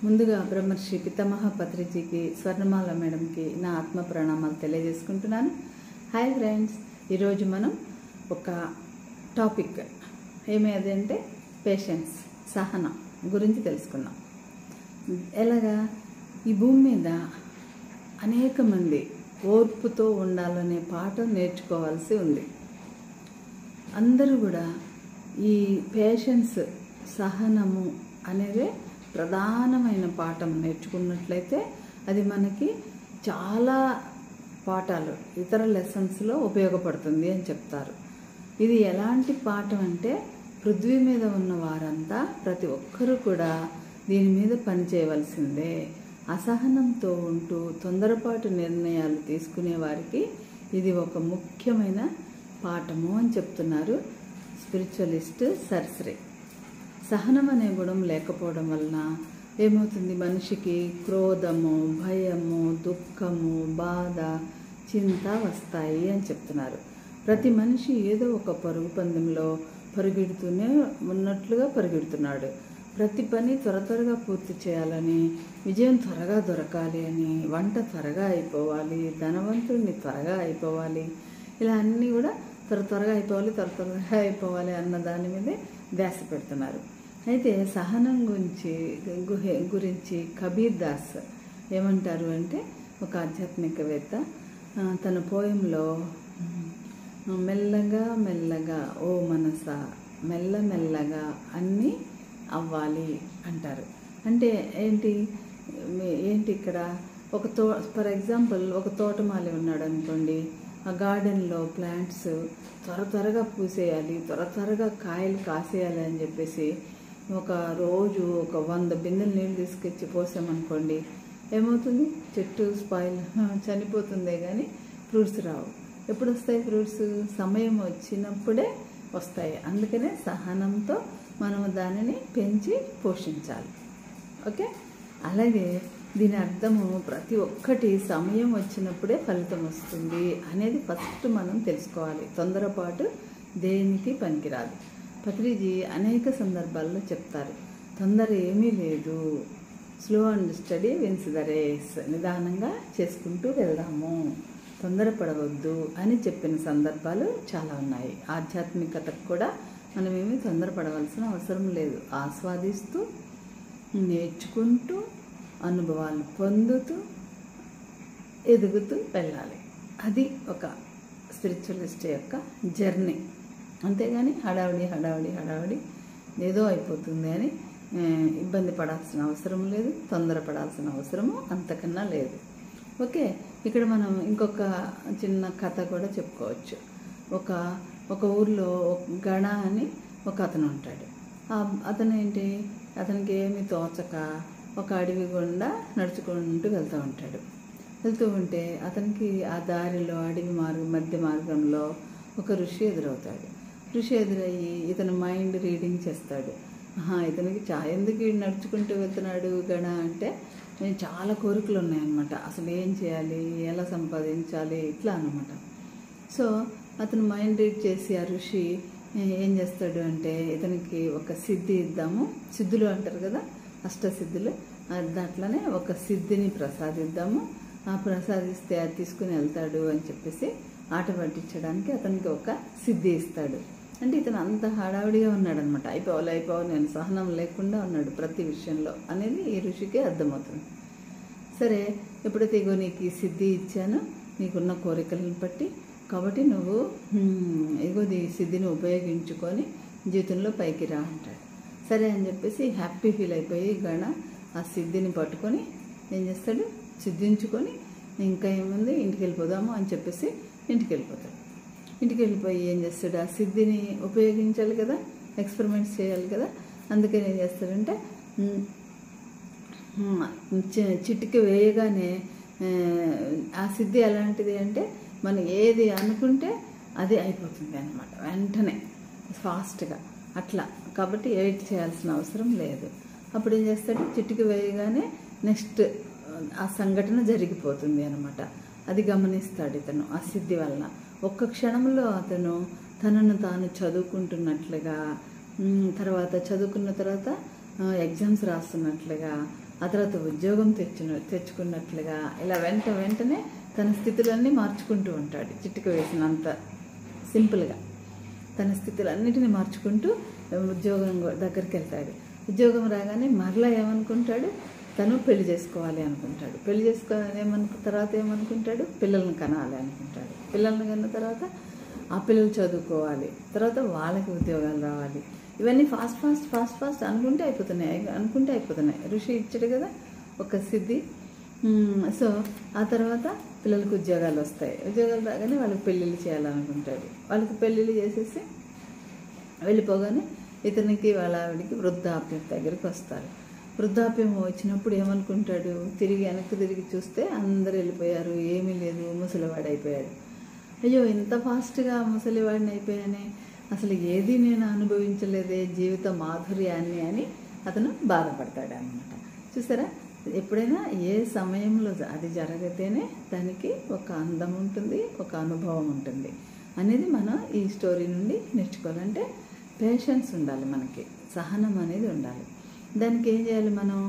ముందుగా బ్రహ్మర్షి పితామహ పత్రిజీకి, స్వర్ణమాల మేడంకి నా ఆత్మ ప్రణామాలు తెలియజేసుకుంటున్నాను. హాయ్ ఫ్రెండ్స్, ఈరోజు మనం ఒక టాపిక్ ఏమేదంటే పేషెన్స్, సహనం గురించి తెలుసుకున్నాం. ఎలాగా ఈ భూమి మీద అనేక మంది ఓర్పుతో ఉండాలనే పాఠం నేర్చుకోవాల్సి ఉంది. అందరూ కూడా ఈ పేషెన్స్, సహనము అనేదే ప్రధానమైన పాఠం నేర్చుకున్నట్లయితే అది మనకి చాలా పాఠాలు, ఇతర లెసన్స్లో ఉపయోగపడుతుంది అని చెప్తారు. ఇది ఎలాంటి పాఠం అంటే, పృథ్వీ మీద ఉన్న వారంతా ప్రతి ఒక్కరూ కూడా దీని మీద పనిచేయవలసిందే. అసహనంతో ఉంటూ తొందరపాటు నిర్ణయాలు తీసుకునే వారికి ఇది ఒక ముఖ్యమైన పాఠము అని చెప్తున్నారు స్పిరిచువలిస్ట్ సర్శ్రీ. సహనం అనే గుణం లేకపోవడం వలన ఏమవుతుంది, మనిషికి క్రోధము, భయము, దుఃఖము, బాధ, చింత వస్తాయి అని చెప్తున్నారు. ప్రతి మనిషి ఏదో ఒక పరుగు పందెంలో పరిగెడుతూనే ఉన్నట్లుగా పరిగెడుతున్నాడు. ప్రతి పని త్వరగా పూర్తి చేయాలని, విజయం త్వరగా దొరకాలి అని, వంట త్వరగా అయిపోవాలి, ధనవంతుడిని త్వరగా అయిపోవాలి, ఇలా అన్నీ కూడా త్వరగా అయిపోవాలి అన్న దాని మీదే ధ్యాస పెడుతున్నారు. అయితే సహనం గురించి కబీర్ దాస్ ఏమంటారు అంటే, ఒక ఆధ్యాత్మికవేత్త తన పోయంలో మెల్లగా ఓ మనస మెల్లగా అన్నీ అవ్వాలి అంటారు. అంటే ఏంటి ఇక్కడ ఫర్ ఎగ్జాంపుల్ ఒక తోటమాలి ఉన్నాడు అనుకోండి. ఆ గార్డెన్లో ప్లాంట్స్ త్వరగా పూసేయాలి, త్వరగా కాయలు కాసేయాలి అని చెప్పేసి ఒక రోజు 100 బిందెలు నీళ్ళు తీసుకొచ్చి పోసామనుకోండి, ఏమవుతుంది, చెట్టు చనిపోతుందే కానీ ఫ్రూట్స్ రావు. ఎప్పుడు వస్తాయి ఫ్రూట్స్? సమయం వచ్చినప్పుడే వస్తాయి. అందుకనే సహనంతో మనము దానిని పెంచి పోషించాలి. ఓకే, అలాగే దీని అర్థము ప్రతి ఒక్కటి సమయం వచ్చినప్పుడే ఫలితం వస్తుంది అనేది ఫస్ట్ మనం తెలుసుకోవాలి. తొందరపాటు దేనికి పనికిరాదు. పత్రిజీ అనేక సందర్భాల్లో చెప్తారు, తొందర ఏమీ లేదు, slow and steady wins the race, నిదానంగా చేసుకుంటూ వెళ్దాము, తొందరపడవద్దు అని చెప్పిన సందర్భాలు చాలా ఉన్నాయి. ఆధ్యాత్మికతకు కూడా మనమేమీ తొందరపడవలసిన అవసరం లేదు. ఆస్వాదిస్తూ, నేర్చుకుంటూ, అనుభవాలు పొందుతూ, ఎదుగుతూ వెళ్ళాలి. అది ఒక స్పిరిచువలిస్ట్ యొక్క జర్నీ. అంతేగాని హడావిడి ఏదో అయిపోతుంది అని ఇబ్బంది పడాల్సిన అవసరం లేదు, తొందరపడాల్సిన అవసరము అంతకన్నా లేదు. ఓకే, ఇక్కడ మనం ఇంకొక చిన్న కథ కూడా చెప్పుకోవచ్చు. ఒక ఊర్లో గణ అని ఒక అతను ఉంటాడు. అతను అతనికి ఏమి తోచక ఒక అడవి గుండా నడుచుకుంటూ వెళ్తూ ఉంటే అతనికి ఆ దారిలో అడవి మధ్య మార్గంలో ఒక ఋషి ఎదురవుతాడు. ఋషి ఎదురయ్యి ఇతను మైండ్ రీడింగ్ చేస్తాడు. ఇతనికి ఎందుకు నడుచుకుంటూ వెళ్తున్నాడు గణ అంటే, నేను చాలా కోరికలు ఉన్నాయన్నమాట, అసలు ఏం చేయాలి, ఎలా సంపాదించాలి, ఇట్లా అన్నమాట. సో అతను మైండ్ రీడ్ చేసి ఆ ఋషి ఏం చేస్తాడు అంటే, ఇతనికి ఒక సిద్ధి ఇద్దాము, సిద్ధులు అంటారు కదా, అష్టసిద్ధులు, దాంట్లోనే ఒక సిద్ధిని ప్రసాదిద్దాము, ప్రసాదిస్తే అది తీసుకుని వెళ్తాడు అని చెప్పేసి ఆట పట్టించడానికి అతనికి ఒక సిద్ధి ఇస్తాడు. అంటే ఇతను అంత హడావిడిగా ఉన్నాడు అనమాట, అయిపోవాలి నేను సహనం లేకుండా ఉన్నాడు ప్రతి విషయంలో అనేది ఈ ఋషికి అర్థమవుతుంది. సరే, ఎప్పుడైతే ఇగో నీకు ఈ సిద్ధి ఇచ్చానో నీకున్న కోరికలను బట్టి, కాబట్టి నువ్వు ఇగో ఈ సిద్ధిని ఉపయోగించుకొని జీవితంలో పైకి రా అంటాడు. సరే అని చెప్పేసి హ్యాపీ ఫీల్ అయిపోయి గణ ఆ సిద్ధిని పట్టుకొని ఏం చేస్తాడు, సిద్ధించుకొని ఇంకా ఏముంది ఇంటికి వెళ్ళిపోదాము అని చెప్పేసి ఇంటికి వెళ్ళిపోతాడు. ఇంటికి వెళ్ళిపోయి ఏం చేస్తాడు, ఆ సిద్ధిని ఉపయోగించాలి కదా, ఎక్స్పెరిమెంట్స్ చేయాలి కదా. అందుకని ఏం చేస్తాడంటే, చిటికి వేయగానే ఆ సిద్ధి ఎలాంటిది అంటే, మనం ఏది అనుకుంటే అది అయిపోతుంది అన్నమాట, వెంటనే ఫాస్ట్గా అట్లా. కాబట్టి వెయిట్ చేయాల్సిన అవసరం లేదు. అప్పుడు ఏం చేస్తాడు, చిటికి వేయగానే నెక్స్ట్ ఆ సంఘటన జరిగిపోతుంది అన్నమాట. అది గమనిస్తాడు ఇతను ఆ సిద్ధి వలన. ఒక్క క్షణంలో అతను తనను తాను చదువుకుంటున్నట్లుగా, చదువుకున్న తర్వాత ఎగ్జామ్స్ రాస్తున్నట్లుగా, ఆ తర్వాత ఉద్యోగం తెచ్చుకున్నట్లుగా ఇలా వెంటనే తన స్థితులన్నీ మార్చుకుంటూ ఉంటాడు. చిటిక వేసినంత సింపుల్గా తన స్థితులన్నిటిని మార్చుకుంటూ ఉద్యోగం దగ్గరికి వెళ్తాడు. ఉద్యోగం రాగానే మరలా ఏమనుకుంటాడు, తను పెళ్లి చేసుకోవాలి అనుకుంటాడు. పెళ్లి చేసుకోవాలి తర్వాత ఏమనుకుంటాడు, పిల్లల్ని కనాలి అనుకుంటాడు. పిల్లల్ని కన్న తర్వాత ఆ పిల్లలు చదువుకోవాలి, తర్వాత వాళ్ళకి ఉద్యోగాలు రావాలి. ఇవన్నీ ఫాస్ట్ అనుకుంటే అయిపోతున్నాయి. ఋషి ఇచ్చాడు కదా ఒక సిద్ధి. సో ఆ తర్వాత పిల్లలకు ఉద్యోగాలు వస్తాయి. ఉద్యోగాలు రాగానే వాళ్ళకి పెళ్ళిళ్ళు చేయాలనుకుంటాడు. వాళ్ళకి పెళ్ళిళ్ళు చేసేసి వెళ్ళిపోగానే ఇతనికి వాళ్ళ ఆవిడికి వృద్ధాప్యం దగ్గరికి వస్తారు. వృద్ధాప్యం వచ్చినప్పుడు ఏమనుకుంటాడు, వెనక్కి తిరిగి చూస్తే అందరు వెళ్ళిపోయారు, ఏమీ లేదు, ముసలివాడైపోయాడు. అయ్యో ఇంత ఫాస్ట్గా ముసలివాడిని అయిపోయానే, అసలు ఏది నేను అనుభవించలేదే జీవిత మాధుర్యాన్ని అని అతను బాధపడతాడు అన్నమాట. చూసారా, ఎప్పుడైనా ఏ సమయంలో అది జరిగితేనే దానికి ఒక అందం ఉంటుంది, ఒక అనుభవం ఉంటుంది అనేది మనం ఈ స్టోరీ నుండి నేర్చుకోవాలంటే పేషెన్స్ ఉండాలి, మనకి సహనం అనేది ఉండాలి. దానికి ఏం చేయాలి, మనం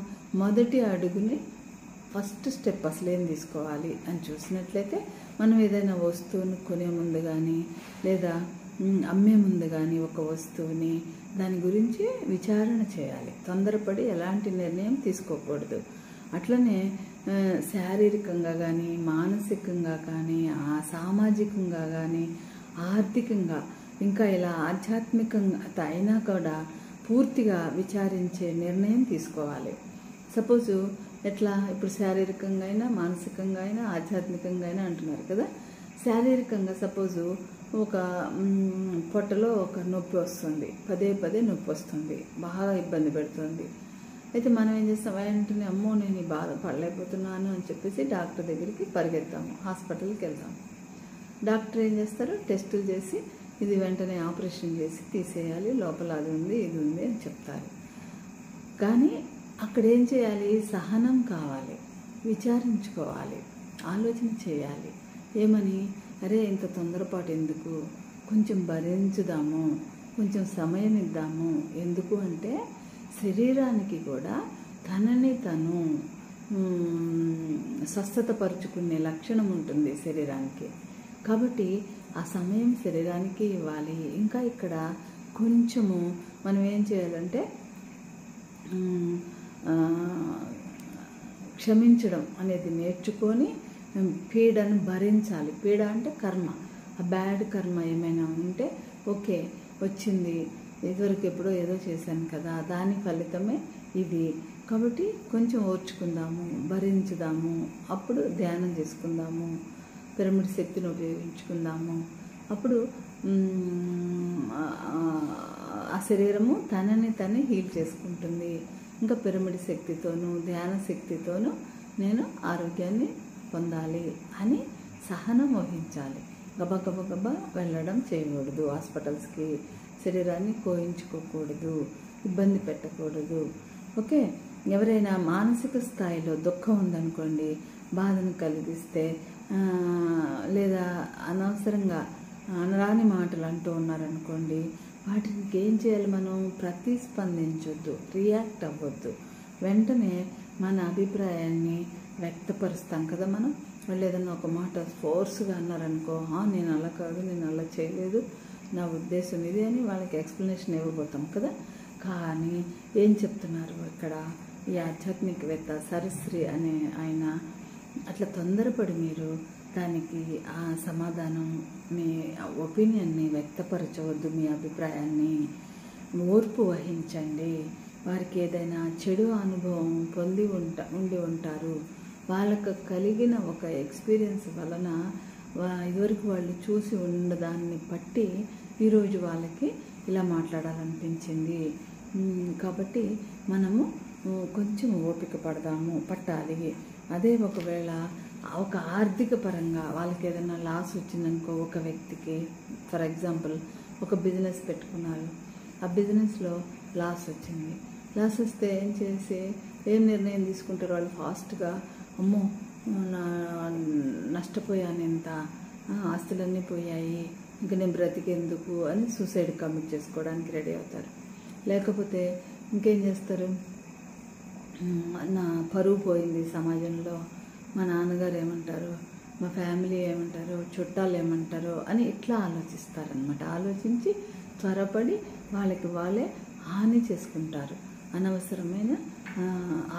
మొదటి అడుగుని ఫస్ట్ స్టెప్ అసలు ఏం తీసుకోవాలి అని చూసినట్లయితే మనం ఏదైనా వస్తువుని కొనే ముందు కానీ లేదా అమ్మే ముందు కానీ ఒక వస్తువుని దాని గురించి విచారణ చేయాలి. తొందరపడి ఎలాంటి నిర్ణయం తీసుకోకూడదు. అట్లనే శారీరకంగా కానీ మానసికంగా కానీ సామాజికంగా కానీ ఆర్థికంగా ఇంకా ఇలా ఆధ్యాత్మికంగా అయినా కూడా పూర్తిగా విచారించే నిర్ణయం తీసుకోవాలి. సపోజు ఎట్లా, ఇప్పుడు శారీరకంగా అయినా మానసికంగా అయినా ఆధ్యాత్మికంగా అయినా అంటున్నారు కదా. శారీరకంగా సపోజు ఒక పొట్టలో ఒక నొప్పి వస్తుంది, పదే నొప్పి వస్తుంది, బాగా ఇబ్బంది పెడుతుంది. అయితే మనం ఏం చేస్తాం, వెంటనే అమ్మో నేను ఈ బాధ పడలేకపోతున్నాను అని చెప్పేసి డాక్టర్ దగ్గరికి పరిగెత్తాము, హాస్పిటల్కి వెళ్తాము. డాక్టర్ ఏం చేస్తారు, టెస్టులు చేసి ఇది వెంటనే ఆపరేషన్ చేసి తీసేయాలి, లోపల అది ఉంది ఇది ఉంది అని చెప్తారు. కానీ అక్కడ ఏం చేయాలి, సహనం కావాలి, విచారించుకోవాలి, ఆలోచన చేయాలి. ఏమని, అరే ఇంత తొందరపాటు ఎందుకు, కొంచెం భరించుదాము, కొంచెం సమయం ఇద్దాము. ఎందుకు అంటే శరీరానికి కూడా తనని తను స్వస్థతపరుచుకునే లక్షణం ఉంటుంది శరీరానికి. కాబట్టి ఆ సమయం శరీరానికి ఇవ్వాలి. ఇంకా ఇక్కడ కొంచెము మనం ఏం చేయాలంటే క్షమించడం అనేది నేర్చుకొని పీడను భరించాలి. పీడ అంటే కర్మ, ఆ బ్యాడ్ కర్మ ఏమైనా ఉంటే ఓకే వచ్చింది, ఇదివరకు ఎప్పుడో ఏదో చేశాను కదా, దాని ఫలితమే ఇది, కాబట్టి కొంచెం ఓర్చుకుందాము, భరించుదాము, అప్పుడు ధ్యానం చేసుకుందాము, పిరమిడ్ శక్తిని ఉపయోగించుకుందాము. అప్పుడు ఆ శరీరము తనని తనే హీల్ చేసుకుంటుంది. ఇంకా పిరమిడ్ శక్తితోనూ ధ్యాన శక్తితోనూ నేను ఆరోగ్యాన్ని పొందాలి అని సహనం వహించాలి. గబా వెళ్ళడం చేయకూడదు, హాస్పిటల్స్కి శరీరాన్ని కోయించుకోకూడదు, ఇబ్బంది పెట్టకూడదు. ఓకే, ఎవరైనా మానసిక స్థాయిలో దుఃఖం ఉందనుకోండి, బాధను కలిగిస్తే లేదా అనవసరంగా అనరాని మాటలు అంటూ ఉన్నారనుకోండి, వాటికి ఏం చేయాలి, మనం ప్రతిస్పందించొద్దు, రియాక్ట్ అవ్వద్దు. వెంటనే మన అభిప్రాయాన్ని వ్యక్తపరుస్తాం కదా. వాళ్ళు ఏదన్నా ఒక మాట ఫోర్స్గా అన్నారనుకో, నేను అలా కాదు, నేను అలా చేయలేదు, నా ఉద్దేశం ఇది అని వాళ్ళకి ఎక్స్ప్లెనేషన్ ఇవ్వబోతాం కదా. కానీ ఏం చెప్తున్నారు ఇక్కడ ఈ ఆధ్యాత్మికవేత్త సరస్వతి అనే ఆయన, అట్లా తొందరపడి మీరు దానికి ఆ సమాధానం మీ ఒపీనియన్ని వ్యక్తపరచవద్దు, మీ అభిప్రాయాన్ని ఓర్పు వహించండి. వారికి ఏదైనా చెడు అనుభవం ఉండి ఉంటారు, వాళ్ళకు కలిగిన ఒక ఎక్స్పీరియన్స్ వలన ఇదివరకు వాళ్ళు చూసి ఉన్నదాన్ని బట్టి ఈరోజు వాళ్ళకి ఇలా మాట్లాడాలనిపించింది. కాబట్టి మనము కొంచెం ఓపిక పట్టాలి. అదే ఒకవేళ ఒక ఆర్థిక పరంగా వాళ్ళకి ఏదైనా లాస్ వచ్చిందనుకో, ఒక వ్యక్తికి ఫర్ ఎగ్జాంపుల్ ఒక బిజినెస్ పెట్టుకున్నారు, ఆ బిజినెస్లో లాస్ వచ్చింది. లాస్ వస్తే ఏం నిర్ణయం తీసుకుంటారు వాళ్ళు, ఫాస్ట్గా అమ్మో నష్టపోయాను, ఎంత ఆస్తులన్నీ పోయాయి, ఇంక నేను బ్రతికేందుకు అని సూసైడ్ కమిట్ చేసుకోవడానికి రెడీ అవుతారు. లేకపోతే ఇంకేం చేస్తారు, నా పరువు పోయింది సమాజంలో, మా నాన్నగారు ఏమంటారు, మా ఫ్యామిలీ ఏమంటారు, చుట్టాలు ఏమంటారు అని ఇట్లా ఆలోచిస్తారనమాట. ఆలోచించి త్వరపడి వాళ్ళే హాని చేసుకుంటారు అనవసరమైన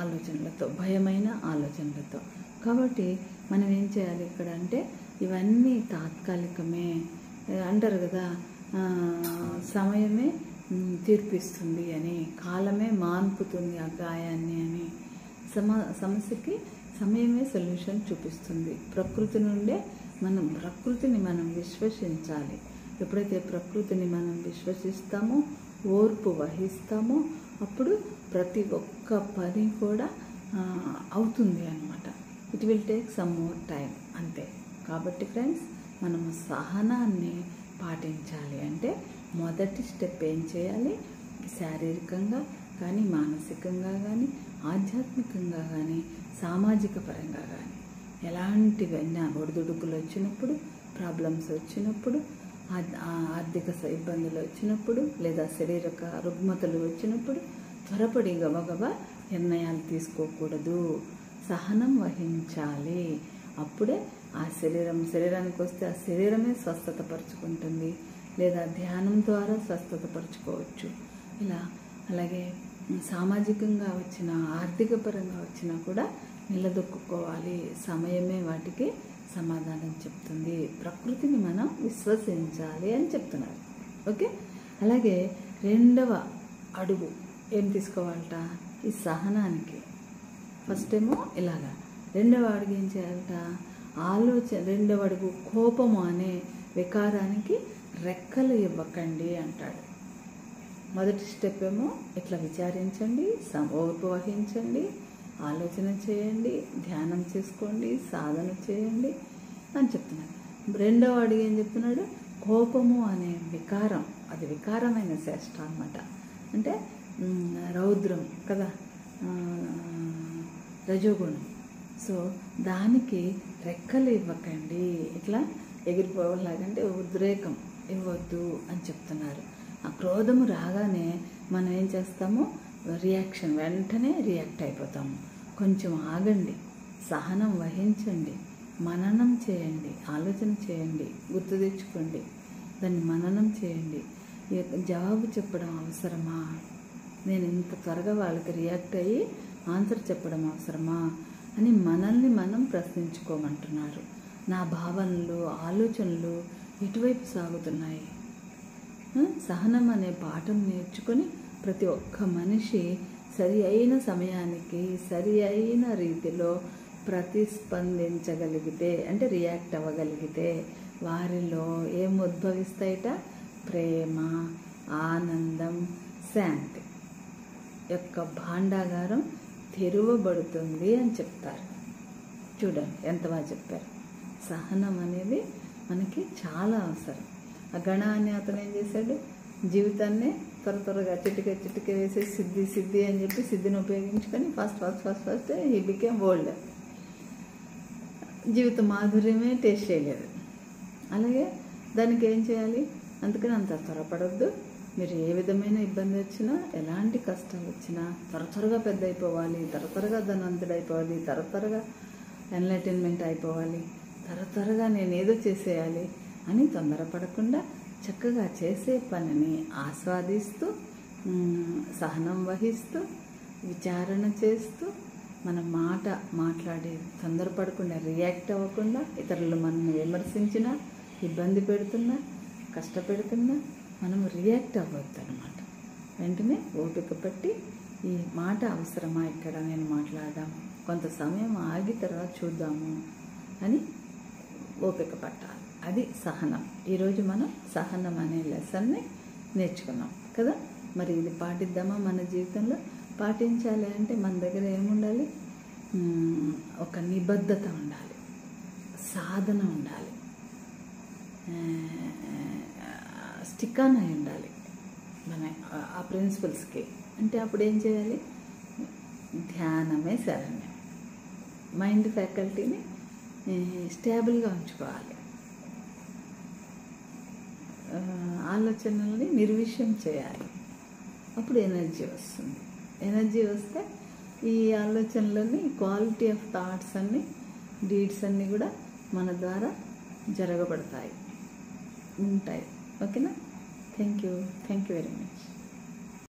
ఆలోచనలతో, భయమైన ఆలోచనలతో. కాబట్టి మనం ఏం చేయాలి ఇక్కడ అంటే, ఇవన్నీ తాత్కాలికమే అంటారు కదా, సమయమే తీర్పిస్తుంది అని, కాలమే మాన్పుతుంది ఆ గాయాన్ని అని. సమస్యకి సమయమే సొల్యూషన్ చూపిస్తుంది. ప్రకృతిని మనం విశ్వసించాలి. ఎప్పుడైతే ప్రకృతిని మనం విశ్వసిస్తామో, ఓర్పు వహిస్తామో, అప్పుడు ప్రతి ఒక్క పని కూడా అవుతుంది అన్నమాట. It will take some more time అంతే. కాబట్టి ఫ్రెండ్స్, మనము సహనాన్ని పాటించాలి. అంటే మొదటి స్టెప్ ఏం చేయాలి? శారీరకంగా కానీ, మానసికంగా కానీ, ఆధ్యాత్మికంగా కానీ, సామాజిక పరంగా కానీ ఎలాంటివైనా ఒడిదుడుకులు వచ్చినప్పుడు, ప్రాబ్లమ్స్ వచ్చినప్పుడు, ఆర్థిక ఇబ్బందులు వచ్చినప్పుడు, లేదా శారీరక రుగ్మతలు వచ్చినప్పుడు త్వరపడి గబగబా నిర్ణయాలు తీసుకోకూడదు. సహనం వహించాలి. అప్పుడే ఆ శరీరానికి వస్తే ఆ శరీరమే స్వస్థత పరుచుకుంటుంది, లేదా ధ్యానం ద్వారా స్వస్థత పరుచుకోవచ్చు. అలాగే సామాజికంగా వచ్చిన, ఆర్థిక పరంగా వచ్చినా కూడా నిలదొక్కుకోవాలి. సమయమే వాటికి సమాధానం చెప్తుంది. ప్రకృతిని మనం విశ్వసించాలి అని చెప్తున్నారు. ఓకే. అలాగే రెండవ అడుగు ఏం తీసుకోవాలట? ఈ సహనానికి ఫస్ట్ ఏమో ఇలాగా, రెండవ అడుగు ఏం చేయాలట? రెండవ అడుగు కోపము అనే వికారానికి రెక్కలు ఇవ్వకండి అంటాడు. మొదటి స్టెప్ ఏమో ఇట్లా విచారించండి, ఓర్పు వహించండి, ఆలోచన చేయండి, ధ్యానం చేసుకోండి, సాధన చేయండి అని చెప్తున్నాడు. రెండవ అడుగు ఏం చెప్తున్నాడు? కోపము అనే వికారం, అది వికారమైన శ్రేష్ట అన్నమాట. అంటే రౌద్రం కదా, రజోగుణం. సో దానికి రెక్కలు ఇవ్వకండి, ఇట్లా ఎగిరిపోవాలంటే ఉద్రేకం ఇవ్వద్దు అని చెప్తున్నారు. ఆ క్రోధము రాగానే మనం ఏం చేస్తామో రియాక్షన్, వెంటనే రియాక్ట్ అయిపోతాము. కొంచెం ఆగండి, సహనం వహించండి, మననం చేయండి, ఆలోచన చేయండి, గుర్తు తెచ్చుకోండి, దాన్ని మననం చేయండి. జవాబు చెప్పడం అవసరమా? నేను ఇంత త్వరగా వాళ్ళకి రియాక్ట్ అయ్యి ఆన్సర్ చెప్పడం అవసరమా అని మనల్ని మనం ప్రశ్నించుకోమంటున్నారు. నా భావనలు, ఆలోచనలు ఎటువైపు సాగుతున్నాయి? సహనం అనే పాఠం నేర్చుకొని ప్రతి ఒక్క మనిషి సరి అయిన సమయానికి, సరి అయిన రీతిలో ప్రతిస్పందించగలిగితే, అంటే రియాక్ట్ అవ్వగలిగితే వారిలో ఏం ఉద్భవిస్తాయిట? ప్రేమ, ఆనందం, శాంతి యొక్క భాండాగారం తెరవబడుతుంది అని చెప్తారు. చూడండి ఎంత బాగా చెప్పారు. సహనం అనేది మనకి చాలా అవసరం. ఆ గణ అని అతను ఏం చేశాడు? జీవితాన్ని త్వరగా చిటిక వేసి సిద్ధి అని చెప్పి సిద్ధిని ఉపయోగించుకొని first he became old. Jeevitha మాధుర్యమే taste చేయలేదు. అలాగే దానికి ఏం చేయాలి? అందుకని అంత త్వరపడొద్దు. మీరు ఏ విధమైన ఇబ్బంది వచ్చినా, ఎలాంటి కష్టాలు వచ్చినా త్వరగా పెద్ద అయిపోవాలి, త్వరగా ధనవంతుడు అయిపోవాలి, త్వరగా ఎన్లైటన్మెంట్ అయిపోవాలి, త్వరగా నేనేదో చేసేయాలి అని తొందరపడకుండా చక్కగా చేసే పనిని ఆస్వాదిస్తూ, సహనం వహిస్తూ, విచారణ చేస్తూ, మన మాట్లాడి తొందరపడకుండా, రియాక్ట్ అవ్వకుండా, ఇతరులు మనల్ని విమర్శించినా, ఇబ్బంది పెడుతున్నా, కష్టపెడుతున్నా మనం రియాక్ట్ అవ్వద్దు అనమాట. వెంటనే ఓపిక పట్టి, ఈ మాట అవసరమా ఇక్కడ నేను మాట్లాడడం, కొంత సమయం ఆగి తర్వాత చూద్దాము అని ఓపిక పట్టాలి. అది సహనం. ఈరోజు మనం సహనం అనే లెసన్ని నేర్చుకున్నాం కదా. మరి ఇది పాటిద్దామా మన జీవితంలో? పాటించాలి అంటే మన దగ్గర ఏముండాలి? ఒక నిబద్ధత ఉండాలి, సాధన ఉండాలి, స్టిక్ ఆన్ అయి ఉండాలి మన ఆ ప్రిన్సిపల్స్కి. అంటే అప్పుడు ఏం చేయాలి? ధ్యానమే శరణ్యం. మైండ్ ఫ్యాకల్టీని స్టేబుల్గా ఉంచుకోవాలి, ఆలోచనల్ని నిర్విషయం చేయాలి. అప్పుడు ఎనర్జీ వస్తుంది. ఎనర్జీ వస్తే ఈ ఆలోచనలన్నీ, క్వాలిటీ ఆఫ్ థాట్స్ అన్నీ, డీడ్స్ అన్నీ కూడా మన ద్వారా జరగబడతాయి, ఉంటాయి. ఓకేనా? Thank you very much.